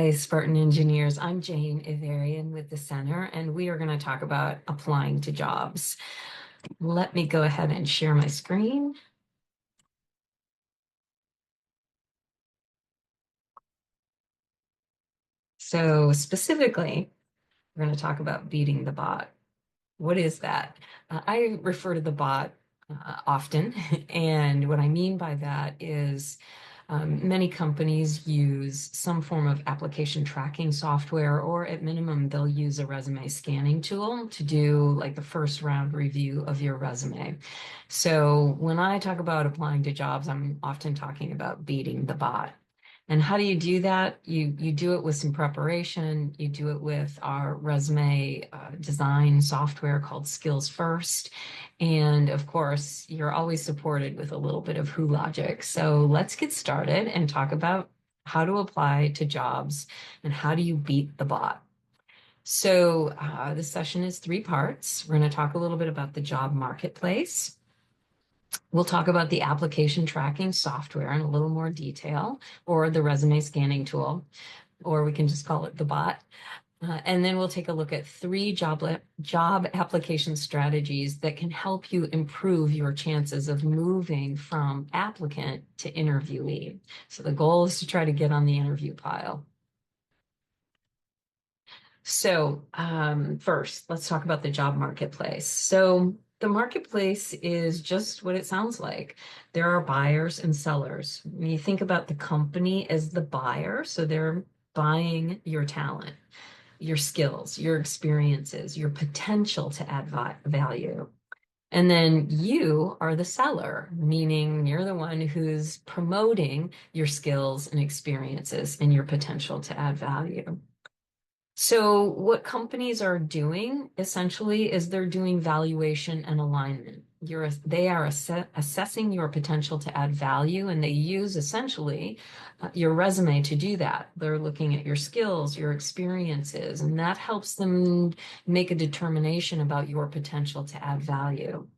Hi, Spartan Engineers. I'm Jane Ivarian with the Center, and we are going to talk about applying to jobs. Let me go ahead and share my screen. So specifically, we're going to talk about beating the bot. What is that? I refer to the bot often, and what I mean by that is many companies use some form of application tracking software, or at minimum, they'll use a resume scanning tool to do like the first round review of your resume. So when I talk about applying to jobs, I'm often talking about beating the bot. And how do you do that? You do it with some preparation. You do it with our resume design software called Skills First. And of course, you're always supported with a little bit of WhoLogic. So let's get started and talk about how to apply to jobs and how do you beat the bot. So this session is three parts. We're going to talk a little bit about the job marketplace. We'll talk about the application tracking software in a little more detail, or the resume scanning tool, or we can just call it the bot. And then we'll take a look at three job application strategies that can help you improve your chances of moving from applicant to interviewee. So the goal is to try to get on the interview pile. So first, let's talk about the job marketplace. So the marketplace is just what it sounds like. There are buyers and sellers. When you think about the company as the buyer, so they're buying your talent, your skills, your experiences, your potential to add value. And then you are the seller, meaning you're the one who's promoting your skills and experiences and your potential to add value. So what companies are doing essentially is they're doing valuation and alignment. They are assessing your potential to add value, and they use essentially your resume to do that. They're looking at your skills, your experiences, and that helps them make a determination about your potential to add value.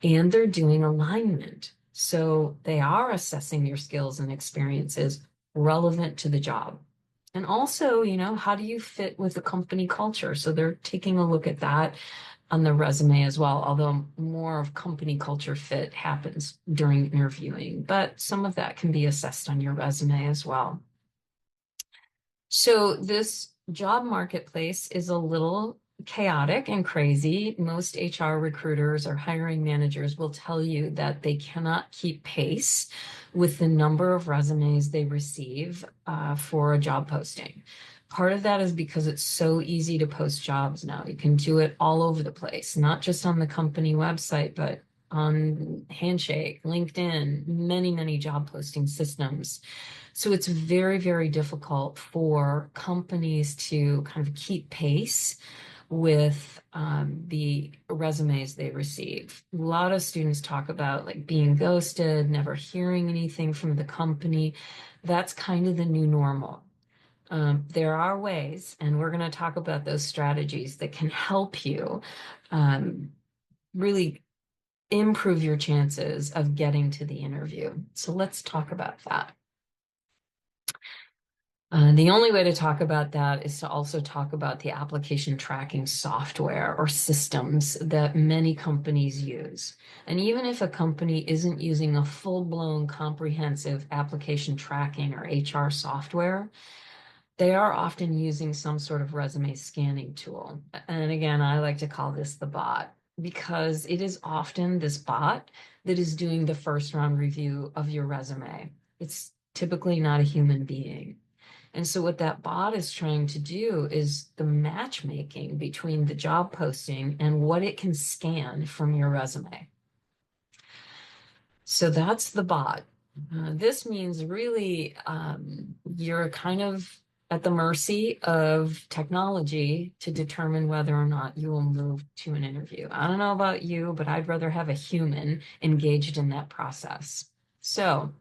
And they're doing alignment. So they are assessing your skills and experiences relevant to the job. And also, how do you fit with the company culture? So they're taking a look at that on the resume as well, although more of company culture fit happens during interviewing, but some of that can be assessed on your resume as well. So this job marketplace is a little chaotic and crazy. Most HR recruiters or hiring managers will tell you that they cannot keep pace with the number of resumes they receive for a job posting. Part of that is because it's so easy to post jobs now. You can do it all over the place, not just on the company website, but on Handshake, LinkedIn, many, many job posting systems. So it's very, very difficult for companies to kind of keep pace with the resumes they receive. A lot of students talk about like being ghosted, never hearing anything from the company. That's kind of the new normal. There are ways, and we're going to talk about those strategies that can help you really improve your chances of getting to the interview. So let's talk about that. The only way to talk about that is to also talk about the application tracking software or systems that many companies use. And even if a company isn't using a full-blown comprehensive application tracking or HR software, they are often using some sort of resume scanning tool. And again, I like to call this the bot, because it is often this bot that is doing the first round review of your resume. It's typically not a human being. And so what that bot is trying to do is the matchmaking between the job posting and what it can scan from your resume. So that's the bot. This means really you're kind of at the mercy of technology to determine whether or not you will move to an interview. I don't know about you, but I'd rather have a human engaged in that process. So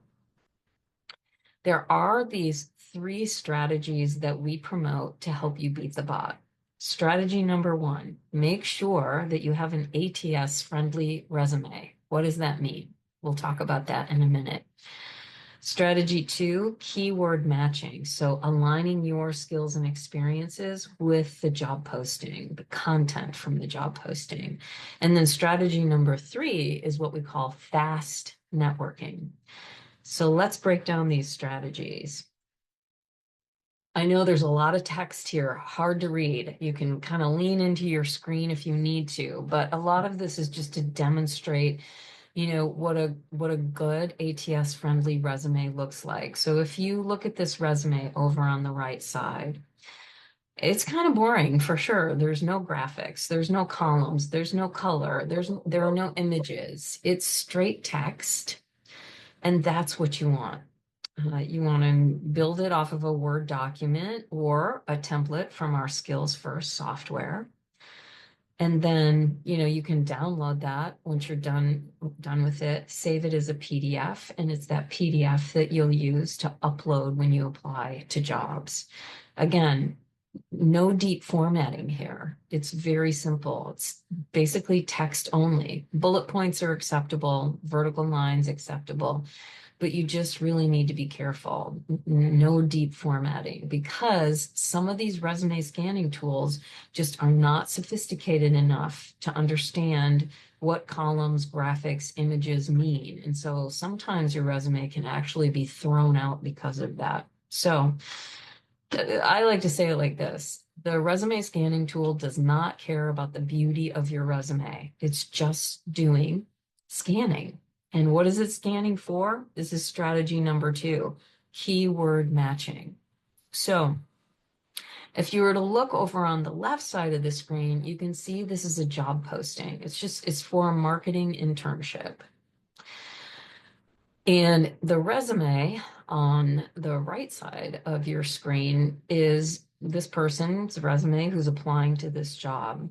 there are these three strategies that we promote to help you beat the bot. Strategy number one, make sure that you have an ATS friendly resume. What does that mean? We'll talk about that in a minute. Strategy 2, keyword matching. So aligning your skills and experiences with the job posting, the content from the job posting. And then strategy number 3 is what we call fast networking. So let's break down these strategies. I know there's a lot of text here, hard to read. You can kind of lean into your screen if you need to, but a lot of this is just to demonstrate, what a good ATS friendly resume looks like. So if you look at this resume over on the right side, it's kind of boring for sure. There's no graphics, there's no columns, there's no color, there are no images. It's straight text, and that's what you want. You want to build it off of a Word document or a template from our Skills First software. And then, you can download that once you're done with it, save it as a PDF, and it's that PDF that you'll use to upload when you apply to jobs. Again, no deep formatting here. It's very simple. It's basically text only. Bullet points are acceptable, vertical lines acceptable, but you just really need to be careful. No deep formatting, because some of these resume scanning tools just are not sophisticated enough to understand what columns, graphics, images mean. And so sometimes your resume can actually be thrown out because of that. So I like to say it like this. The resume scanning tool does not care about the beauty of your resume. It's just doing scanning. And what is it scanning for? This is strategy number 2, keyword matching. So if you were to look over on the left side of the screen, you can see this is a job posting. It's for a marketing internship. And the resume on the right side of your screen is this person's resume who's applying to this job.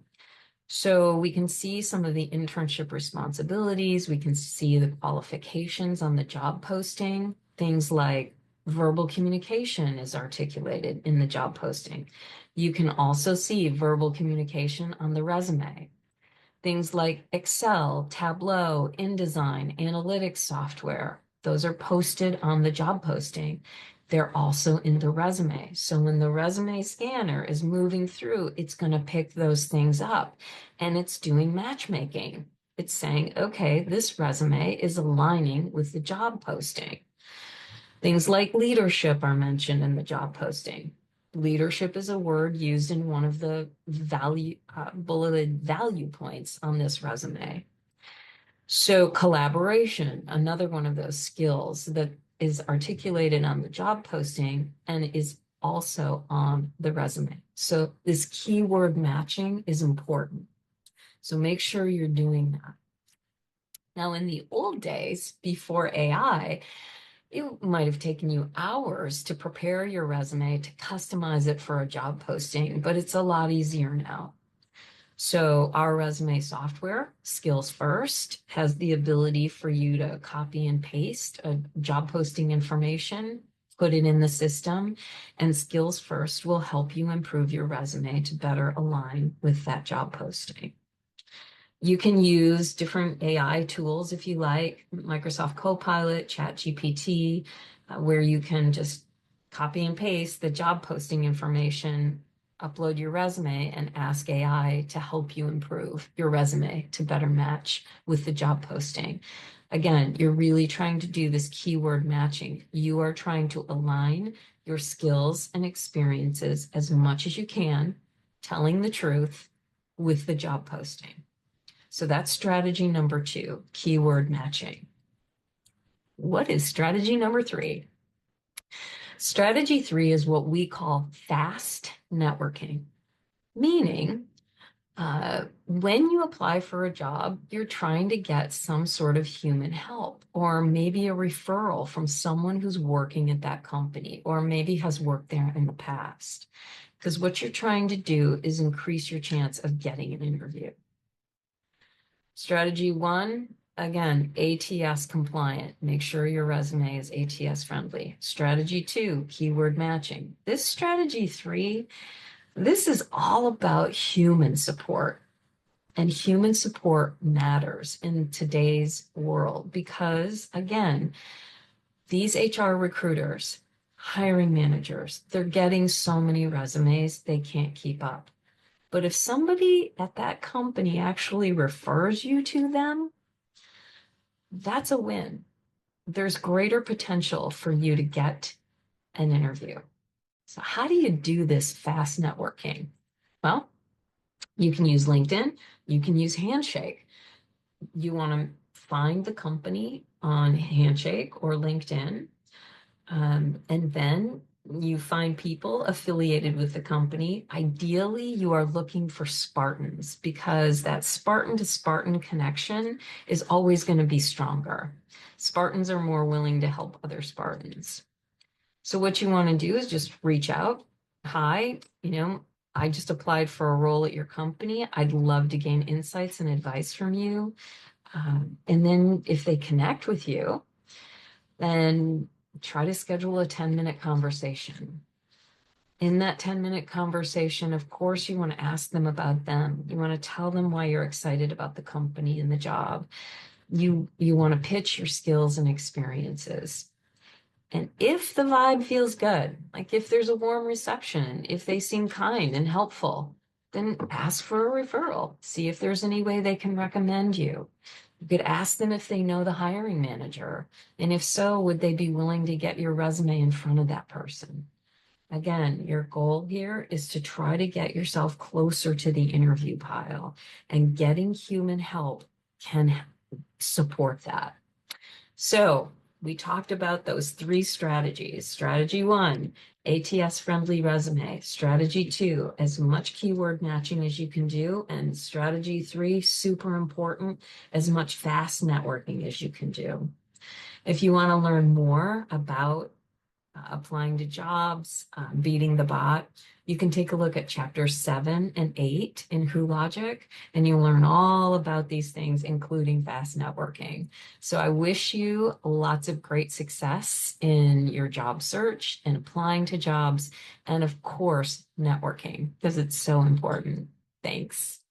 So we can see some of the internship responsibilities. We can see the qualifications on the job posting. Things like verbal communication is articulated in the job posting. You can also see verbal communication on the resume. Things like Excel, Tableau, InDesign, analytics software, those are posted on the job posting. They're also in the resume. So when the resume scanner is moving through, it's going to pick those things up, and it's doing matchmaking. It's saying, okay, this resume is aligning with the job posting. Things like leadership are mentioned in the job posting. Leadership is a word used in one of the bulleted value points on this resume. So collaboration, another one of those skills that is articulated on the job posting and is also on the resume. So this keyword matching is important. So make sure you're doing that. Now, in the old days, before AI, it might have taken you hours to prepare your resume, to customize it for a job posting, but it's a lot easier now. So our resume software, Skills First, has the ability for you to copy and paste a job posting information, put it in the system, and Skills First will help you improve your resume to better align with that job posting. You can use different AI tools if you like, Microsoft Copilot, ChatGPT, where you can just copy and paste the job posting information, upload your resume, and ask AI to help you improve your resume to better match with the job posting. Again, you're really trying to do this keyword matching. You are trying to align your skills and experiences as much as you can, telling the truth with the job posting. So that's strategy number 2, keyword matching. What is strategy number 3? Strategy 3 is what we call fast networking, meaning when you apply for a job, you're trying to get some sort of human help, or maybe a referral from someone who's working at that company, or maybe has worked there in the past. Because what you're trying to do is increase your chance of getting an interview. Strategy 1, again, ATS compliant. Make sure your resume is ATS friendly. Strategy 2, keyword matching. This strategy 3, this is all about human support. And human support matters in today's world because, again, These HR recruiters, hiring managers, they're getting so many resumes, they can't keep up. But if somebody at that company actually refers you to them, that's a win. There's greater potential for you to get an interview. So how do you do this fast networking? Well, you can use LinkedIn, you can use Handshake. You want to find the company on Handshake or LinkedIn, and then you find people affiliated with the company. Ideally, you are looking for Spartans because that Spartan to Spartan connection is always going to be stronger. Spartans are more willing to help other Spartans. So what you want to do is just reach out. Hi, I just applied for a role at your company. I'd love to gain insights and advice from you. And then if they connect with you, then try to schedule a 10-minute conversation. In that 10-minute conversation, of course, you want to ask them about them. You want to tell them why you're excited about the company and the job. You want to pitch your skills and experiences. And if the vibe feels good, like if there's a warm reception, if they seem kind and helpful, then ask for a referral. See if there's any way they can recommend you. You could ask them if they know the hiring manager. And if so, would they be willing to get your resume in front of that person? Again, your goal here is to try to get yourself closer to the interview pile, and getting human help can support that. So we talked about those 3 strategies. Strategy 1, ATS-friendly resume. Strategy 2, as much keyword matching as you can do. And strategy 3, super important, as much fast networking as you can do. If you want to learn more about applying to jobs, beating the bot, you can take a look at chapters 7 and 8 in WhoLogic, and you'll learn all about these things, including fast networking. So I wish you lots of great success in your job search and applying to jobs, and of course, networking, because it's so important. Thanks.